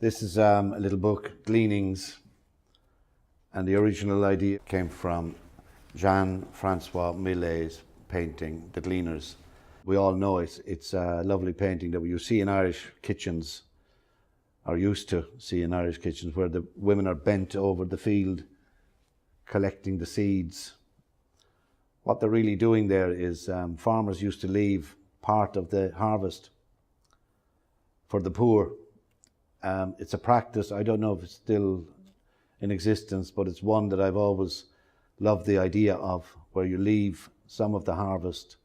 This is a little book, Gleanings, and the original idea came from Jean-Francois Millet's painting, The Gleaners. We all know it. It's a lovely painting that you see in Irish kitchens, or used to see in Irish kitchens, where the women are bent over the field collecting the seeds. What they're really doing there is farmers used to leave part of the harvest for the poor. It's a practice, I don't know if it's still in existence, but it's one that I've always loved the idea of, where you leave some of the harvest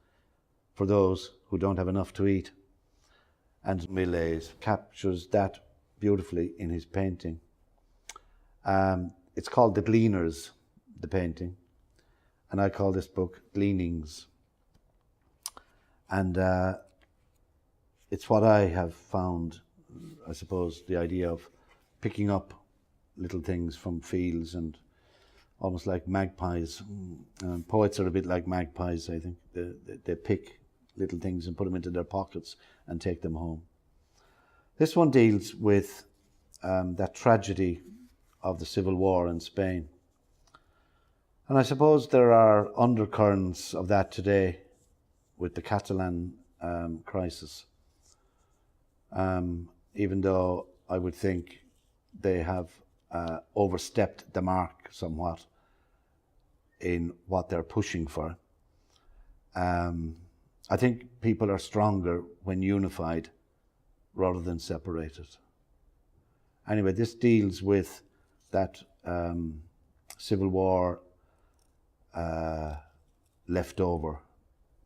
for those who don't have enough to eat. And Millet captures that beautifully in his painting. It's called The Gleaners, the painting, and I call this book Gleanings. And it's what I have found, I suppose, the idea of picking up little things from fields, and almost like magpies. Poets are a bit like magpies, I think. They pick little things and put them into their pockets and take them home. This one deals with that tragedy of the Civil War in Spain. And I suppose there are undercurrents of that today with the Catalan crisis. Even though I would think they have overstepped the mark somewhat in what they're pushing for. I think people are stronger when unified rather than separated. Anyway, this deals with that Civil War left over,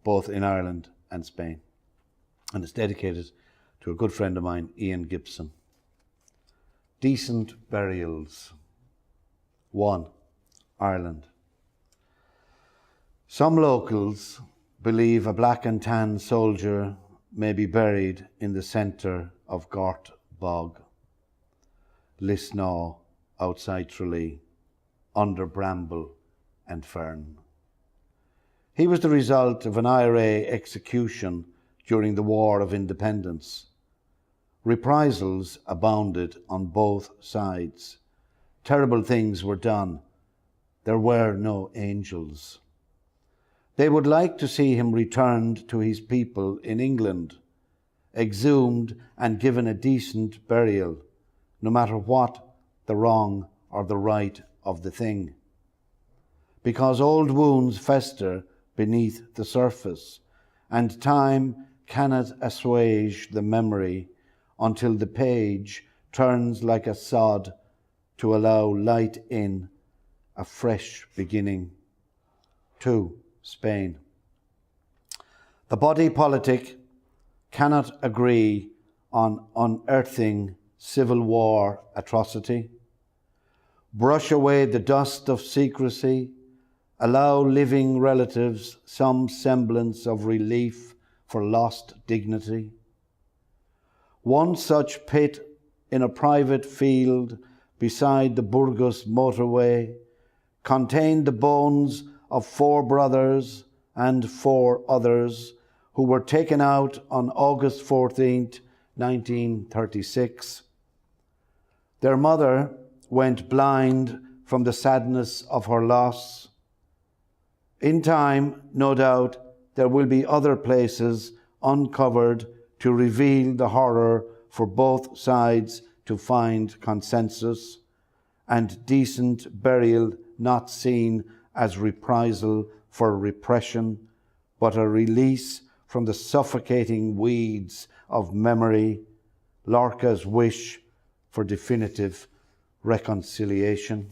both in Ireland and Spain. And it's dedicated to a good friend of mine, Ian Gibson. Decent burials. 1. Ireland. Some locals believe a black and tan soldier may be buried in the centre of Gort Bog, Lisnaw, outside Tralee, under bramble and fern. He was the result of an IRA execution during the War of Independence. Reprisals abounded on both sides. Terrible things were done. There were no angels. They would like to see him returned to his people in England, exhumed and given a decent burial, no matter what the wrong or the right of the thing. Because old wounds fester beneath the surface, and time cannot assuage the memory until the page turns like a sod to allow light in, a fresh beginning. 2. Spain. The body politic cannot agree on unearthing Civil War atrocity. Brush away the dust of secrecy, allow living relatives some semblance of relief for lost dignity. One such pit in a private field beside the Burgos motorway contained the bones of 4 brothers and 4 others who were taken out on August 14th, 1936. Their mother went blind from the sadness of her loss. In time, no doubt, there will be other places uncovered to reveal the horror for both sides to find consensus, and decent burial not seen as reprisal for repression, but a release from the suffocating weeds of memory, Lorca's wish for definitive reconciliation.